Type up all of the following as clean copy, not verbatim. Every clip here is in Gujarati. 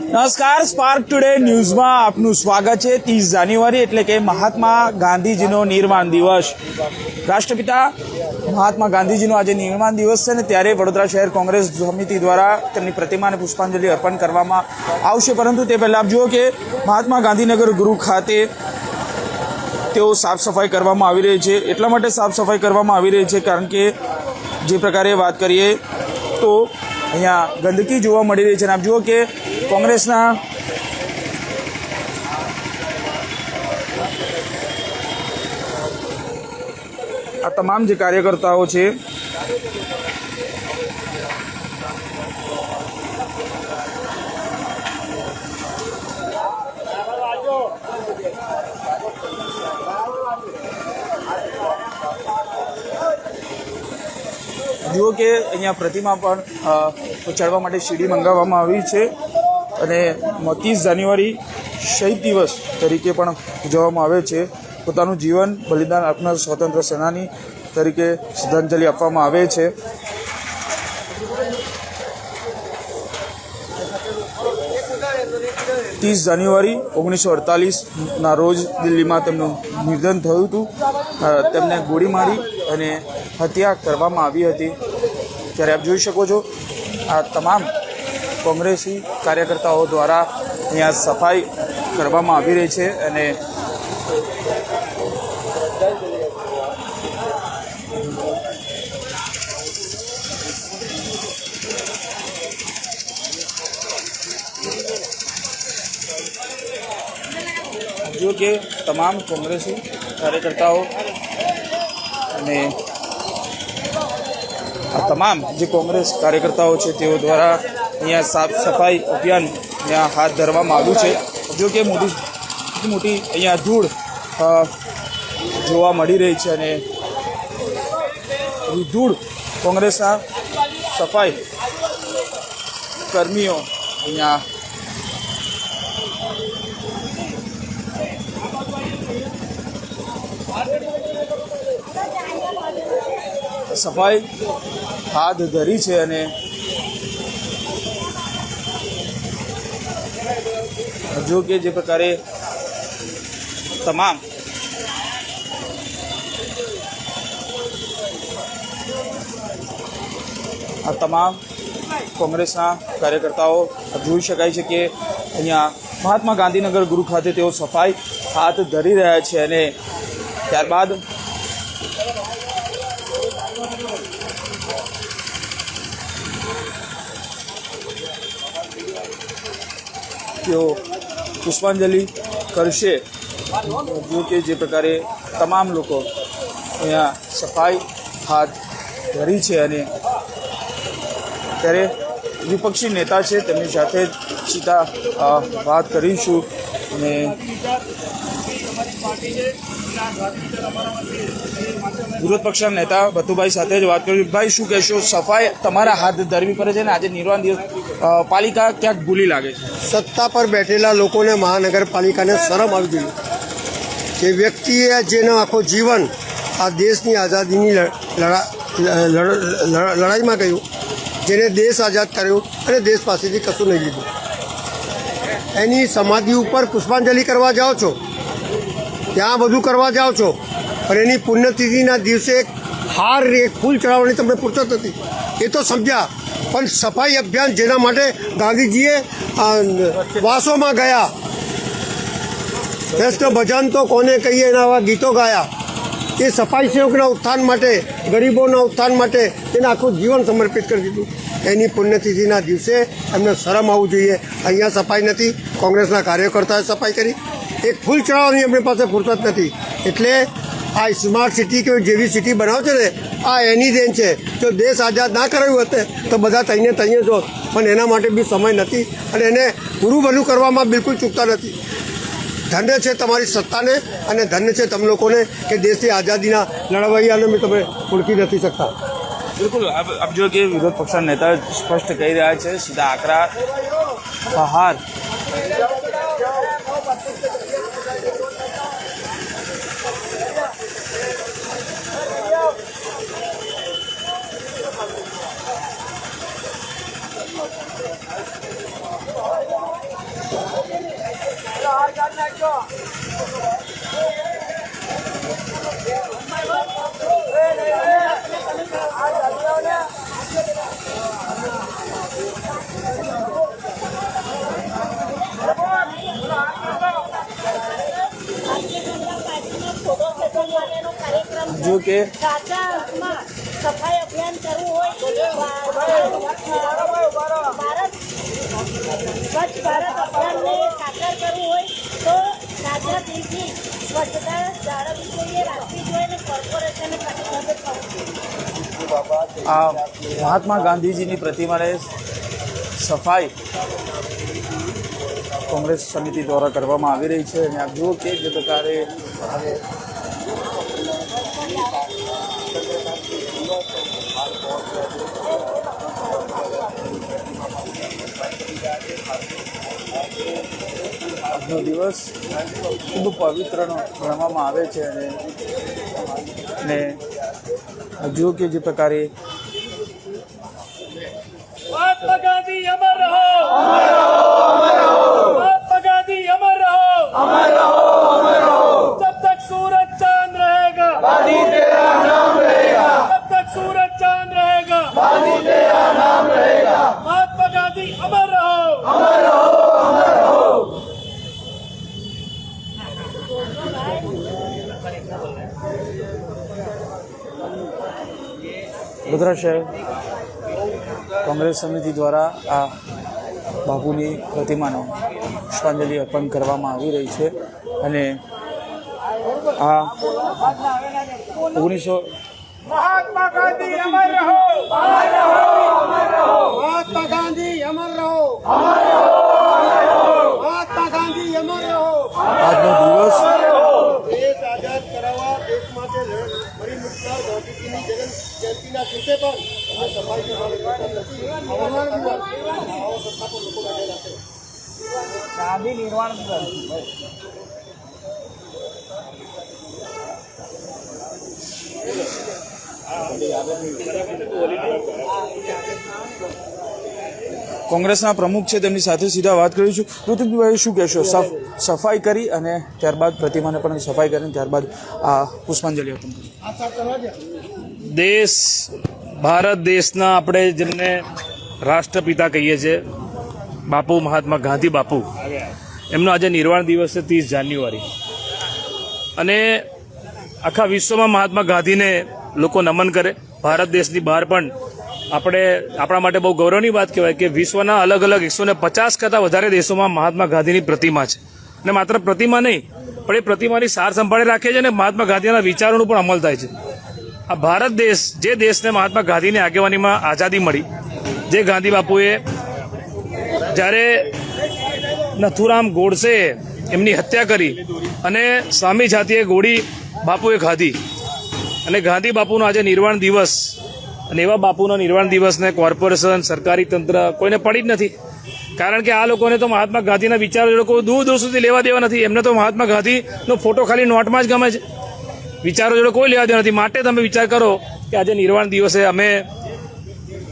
નમસ્કાર, સ્પાર્ક ટુડે ન્યૂઝમાં આપનું સ્વાગત છે। 30 જાન્યુઆરી એટલે કે મહાત્મા ગાંધીજીનો નિર્વાણ દિવસ, રાષ્ટ્રપિતા મહાત્મા ગાંધીજીનો આજે નિર્વાણ દિવસ છે ને ત્યારે વડોદરા શહેર કોંગ્રેસ સમિતિ દ્વારા તેમની પ્રતિમાને પુષ્પાંજલિ અર્પણ કરવામાં આવશે। પરંતુ તે પહેલાં આપ જુઓ કે મહાત્મા ગાંધીનગર ગૃહ ખાતે તેઓ સાફ સફાઈ કરવામાં આવી રહી છે। એટલા માટે સાફ સફાઈ કરવામાં આવી રહી છે કારણ કે જે પ્રકારે વાત કરીએ તો અહીંયા ગંદકી જોવા મળી રહી છે અને આપ જુઓ કે કોંગ્રેસના આ તમામ જે કાર્યકર્તાઓ છે જુઓ કે અહીંયા પ્રતિમા પણ ચડવા માટે સીડી મંગાવવામાં આવી છે અને 30 જાન્યુઆરી શહીદ દિવસ તરીકે પણ ઉજવવામાં આવે છે। પોતાનું જીવન બલિદાન આપનાર સ્વતંત્ર સેનાની તરીકે શ્રદ્ધાંજલિ આપવામાં આવે છે। 30 જાન્યુઆરી 1948ના રોજ દિલ્હીમાં તેમનું નિધન થયું હતું। તેમને ગોળી મારી અને હત્યા કરવામાં આવી હતી। ત્યારે આપ જોઈ શકો છો આ તમામ કોંગ્રેસી કાર્યકર્તાઓ દ્વારા અહીંયા સફાઈ કરવામાં આવી રહી છે અને જો કે તમામ કોંગ્રેસી કાર્યકર્તાઓ અને આ તમામ જે કોંગ્રેસ કાર્યકર્તાઓ છે તેઓ દ્વારા અહીંયા સાફ સફાઈ અભિયાન અહીંયા હાથ ધરવામાં આવ્યું છે। જો કે મોટી અહીંયા ધૂળ જોવા મળી રહી છે અને ધૂળ કોંગ્રેસના સફાઈ કર્મીઓ અહીંયા સફાઈ હાથ ધરી છે અને જો કે જે પ્રકારે તમામ કોંગ્રેસના કાર્યકર્તાઓ જોઈ શકાય છે કે અહીંયા મહાત્મા ગાંધીનગર ગૃહ ખાતે તેઓ સફાઈ હાથ ધરી રહ્યા છે અને ત્યારબાદ તેઓ પુષ્પાંજલિ કરશે। જો કે જે પ્રકારે તમામ લોકો અહીંયા સફાઈ હાથ ધરી છે અને ત્યારે વિપક્ષી નેતા છે તેમની સાથે સીધા વાત કરીશું અને વિરોધ પક્ષના નેતા ભથ્થુભાઈ સાથે જ વાત કરી। ભાઈ, શું કહેશો? સફાઈ તમારા હાથ ધરવી પડે છે ને આજે નિર્વાણ દિવસ, પાલિકા ક્યાંક ભૂલી લાગે છે? સત્તા પર બેઠેલા લોકોને મહાનગરપાલિકાને શરમ આવી જોઈએ કે વ્યક્તિએ જેનો આખો જીવન આ દેશની આઝાદીની લડાઈમાં ગયું, જેને દેશ આઝાદ કર્યો અને દેશ પાસેથી કશું નહીં લીધું, એની સમાધિ ઉપર પુષ્પાંજલિ કરવા જાઓ છો, ત્યાં બધું કરવા જાઓ છો, પણ એની પુણ્યતિથિના દિવસે હાર એક ફૂલ ચડાવવાની તમને ફુરસત હતી, એ તો સમજ્યા। પણ સફાઈ અભિયાન જેના માટે ગાંધીજીએ વાસોમાં ગયા, શ્રેષ્ઠ ભજન તો કોને કહીએ એના આવા ગીતો ગાયા, એ સફાઈ સેવકના ઉત્થાન માટે, ગરીબોના ઉત્થાન માટે એને આખું જીવન સમર્પિત કરી દીધું। એની પુણ્યતિથિના દિવસે એમને શરમ આવવું જોઈએ। અહીંયા સફાઈ નથી, કોંગ્રેસના કાર્યકર્તાએ સફાઈ કરી, એક ફૂલ ચડાવવાની એમની પાસે ફુરસત નથી। એટલે આ સ્માર્ટ સિટી કે જેવી સિટી બનાવ છે ને, આ એની દેન છે। જો દેશ આઝાદ ના કરાયું હોત તો બધા તઈને તઈએ જો, પણ એના માટે બી સમય નથી અને એને પૂરું ભલું કરવામાં બિલકુલ ચૂકતા નથી। ધન્ય છે તમારી સત્તાને અને ધન્ય છે તમે લોકોને કે દેશની આઝાદીના લડવૈયાને બી તમે ઓળખી નથી શકતા। બિલકુલ, આપ જો કે વિરોધ પક્ષના નેતા સ્પષ્ટ કહી રહ્યા છે, સીધા આકરા પ્રહાર જો કે સાચા અર્થમાં સફાઈ અભિયાન કરવું હોય ભારત સ્વચ્છ ભારત અભિયાનને સાકાર કરવું હોય તો સાચા દિલથી સ્વચ્છતા જાળવવી જોઈએ, રાખવી જોઈએ અને કોર્પોરેશનને કટિબદ્ધ થવું જોઈએ. આ મહાત્મા ગાંધીજીની પ્રતિમાને સફાઈ કોંગ્રેસ સમિતિ દ્વારા કરવામાં આવી રહી છે અને આપ જુઓ કે જે પ્રકારે આજનો દિવસ ખૂબ પવિત્ર ગણવામાં આવે છે અને જુઓ કે જે પ્રકારે महात्मा गांधी अमर रहो, अमर रहो, अमर रहो, महात्मा गांधी अमर रहो, अमर रहो, अमर रहो, जब तक सूरज चांद रहेगा गांधी तेरा नाम रहेगा, जब तक सूरज चांद रहेगा गांधी तेरा नाम रहेगा, महात्मा गांधी अमर रहो, अमर रहो, अमर रहो. વડોદરા શહેર કોંગ્રેસ સમિતિ દ્વારા આ બાપુની પ્રતિમાને પુષ્પાંજલિ અર્પણ કરવામાં આવી રહી છે અને આ 1900 महात्मा गांधी अमर रहो, अमर रहो, अमर रहो, મહાત્મા ગાંધી અમર રહો, अमर रहो, अमर रहो, મહાત્મા ગાંધી અમર રહો. આજનો દિવસ દેશ આઝાદ કરાવવા દેશ માટે મરી મુકનાર ગાંધીજીની જયંતિના દિવસે પણ અમે સફાઈની માંગ કરતા નથી. અમારા આવો સત્તા પર લોકો લાગેલા છે. ગાંધી નિર્વાણ દિવસ કોંગ્રેસના પ્રમુખ છે તેમની સાથે સીધા વાત કરીશું. ઋતુભાઈ શું કહેશો? સફાઈ કરી અને ત્યારબાદ પ્રતિમાને પણ સફાઈ કરીને ત્યારબાદ આ પુષ્પાંજલિ અર્પણ કરી. દેશ ભારત દેશના આપણે જેમને રાષ્ટ્રપિતા કહીએ છીએ બાપુ મહાત્મા ગાંધી બાપુ, એમનો આજે નિર્વાણ દિવસ છે 30 જાન્યુઆરી અને આખા વિશ્વમાં મહાત્મા ગાંધીને લોકો નમન કરે. ભારત દેશની બહાર પણ આપણા માટે બહુ ગૌરવની વાત કહેવાય કે વિશ્વના અલગ અલગ 150 કરતાં વધારે દેશોમાં મહાત્મા ગાંધીની પ્રતિમા છે અને માત્ર પ્રતિમા નહીં પણ એ પ્રતિમાની સાર સંભાળે રાખે છે અને મહાત્મા ગાંધીના વિચારોનું પણ અમલ થાય છે. આ ભારત દેશ, જે દેશને મહાત્મા ગાંધીની આગેવાનીમાં આઝાદી મળી, જે ગાંધી બાપુએ જ્યારે નથુરામ ગોડસે એમની હત્યા કરી અને સ્વામી જાતિએ ગોળી બાપુએ ખાધી અને ગાંધી બાપુનો આજે નિર્વાણ દિવસ, અને એવા બાપુનો નિર્વાણ દિવસને કોર્પોરેશન, સરકારી તંત્ર કોઈને પડી જ નથી. કારણ કે આ લોકોને તો મહાત્મા ગાંધીના વિચારો લોકો દૂર દૂર સુધી લેવા દેવા નથી. એમને તો મહાત્મા ગાંધીનો ફોટો ખાલી નોટમાં જ ગમે છે, વિચારો જોડે કોઈ લેવા દેવા નથી. માટે તમે વિચાર કરો કે આજે નિર્વાણ દિવસે અમે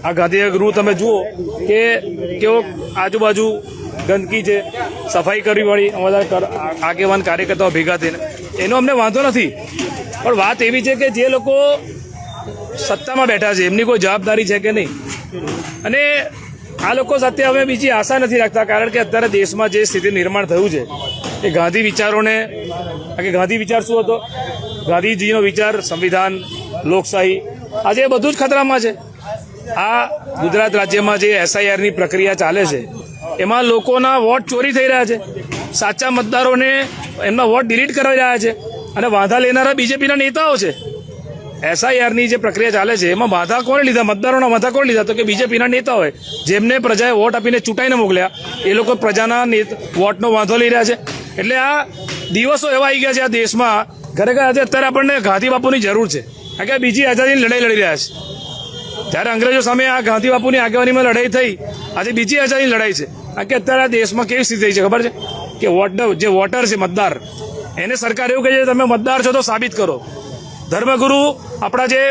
આ ગાંધી ગૃહ તમે જુઓ કે કેવો આજુબાજુ ગંદકી છે, સફાઈ કરવી પડી અમારા આગેવાન કાર્યકર્તાઓ ભેગા થઈને, એનો અમને વાંધો નથી. પણ વાત એવી છે કે જે લોકો સત્તામાં બેઠા છે એમની કોઈ જવાબદારી છે કે નહીં, અને આ લોકો સાથે અમે બીજી આશા નથી રાખતા. કારણ કે અત્યારે દેશમાં જે સ્થિતિ નિર્માણ થયું છે એ ગાંધી વિચારોને, કે ગાંધી વિચાર શું હતો, ગાંધીજીનો વિચાર સંવિધાન, લોકશાહી, આજે એ બધું જ ખતરામાં છે. આ ગુજરાત રાજ્યમાં જે SIRની પ્રક્રિયા ચાલે છે એમાં લોકોના વોટ ચોરી થઈ રહ્યા છે, સાચા મતદારોને એમના વોટ ડિલીટ કરાવી રહ્યા છે અને વાંધા લેનારા બીજેપીના નેતાઓ છે. SIRની જે પ્રક્રિયા ચાલે છે એમાં વાંધા કોણે લીધા, મતદારોના વાંધા કોણ લીધા? તો કે બીજેપીના નેતાઓએ, જેમને પ્રજાએ વોટ આપીને ચૂંટાઈને મોકલ્યા એ લોકો પ્રજાના વોટનો વાંધો લઈ રહ્યા છે. એટલે આ દિવસો એવા આવી ગયા છે આ દેશમાં, ખરેખર આજે અત્યારે આપણને ગાંધી બાપુની જરૂર છે. કારણ કે બીજી આઝાદીની લડાઈ લડી રહ્યા છે. જ્યારે અંગ્રેજો સામે આ ગાંધી બાપુની આગેવાનીમાં લડાઈ થઈ, આજે બીજી આઝાદીની લડાઈ છે. કારણ કે અત્યારે આ દેશમાં કેવી સ્થિતિ થઈ છે ખબર છે કે જે વોટર છે, મતદાર, એને સરકાર એવું કહે છે તમે મતદાર છો તો સાબિત કરો. ધર્મગુરુ આપણા જે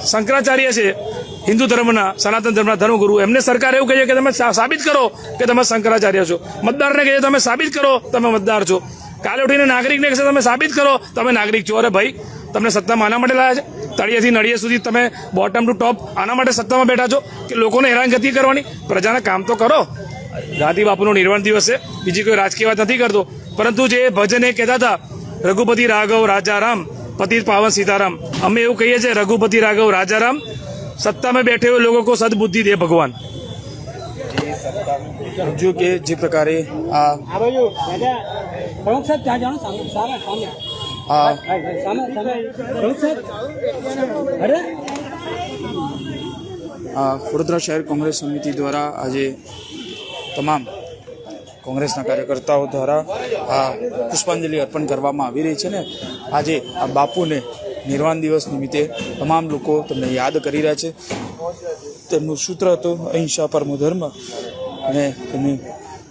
શંકરાચાર્ય છે હિન્દુ ધર્મના, સનાતન ધર્મના ધર્મગુરુ, એમને સરકાર એવું કહે છે કે તમે સાબિત કરો કે તમે શંકરાચાર્ય છો. મતદારને કહે છે તમે સાબિત કરો તમે મતદાર છો. કાલે ઉઠીને નાગરિકને કહેશે તમે સાબિત કરો તમે નાગરિક છો. અરે ભાઈ, તમને સત્તામાં આના માટે લાયા છે? તળિયેથી નળિયે સુધી તમે બોટમ ટુ ટોપ આના માટે સત્તામાં બેઠા છો કે લોકોને હેરાનગતિ કરવાની? પ્રજાના કામ તો કરો. ગાંધી બાપુનો નિર્વાણ દિવસ છે, બીજી કોઈ રાજકીય વાત નથી કરતો, પરંતુ જે ભજન એ કહેતા હતા, રઘુપતિ રાઘવ રાજારામ પતિત પાવન સીતારામ, અમે એવું કહીએ છીએ રઘુપતિ રાઘવ રાજારામ, सत्ता में बैठे हुए लोगों को सद्बुद्धि दे भगवान. જો કે જે પ્રકારે આ વડોદરા શહેર કોંગ્રેસ સમિતિ દ્વારા આજે તમામ કોંગ્રેસના કાર્યકર્તાઓ દ્વારા આ પુષ્પાંજલિ અર્પણ કરવામાં આવી રહી છે ને આજે આ બાપુને નિર્વાણ દિવસ નિમિત્તે તમામ લોકો તેમને યાદ કરી રહ્યા છે. તેમનું સૂત્ર હતું અહિંસા પરમો ધર્મ, અને તેમની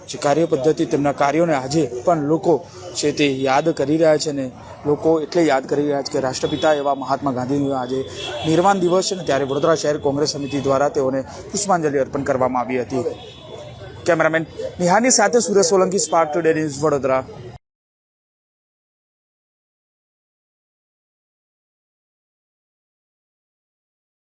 જે કાર્ય પદ્ધતિ, તેમના કાર્યોને આજે પણ લોકો છે તે યાદ કરી રહ્યા છે. ને લોકો એટલે યાદ કરી રહ્યા છે કે રાષ્ટ્રપિતા એવા મહાત્મા ગાંધીનું આજે નિર્વાણ દિવસ છે ને ત્યારે વડોદરા શહેર કોંગ્રેસ સમિતિ દ્વારા તેઓને પુષ્પાંજલિ અર્પણ કરવામાં આવી હતી. કેમેરામેન નિહાની સાથે Suresh Solanki, spark today news, Vadodara.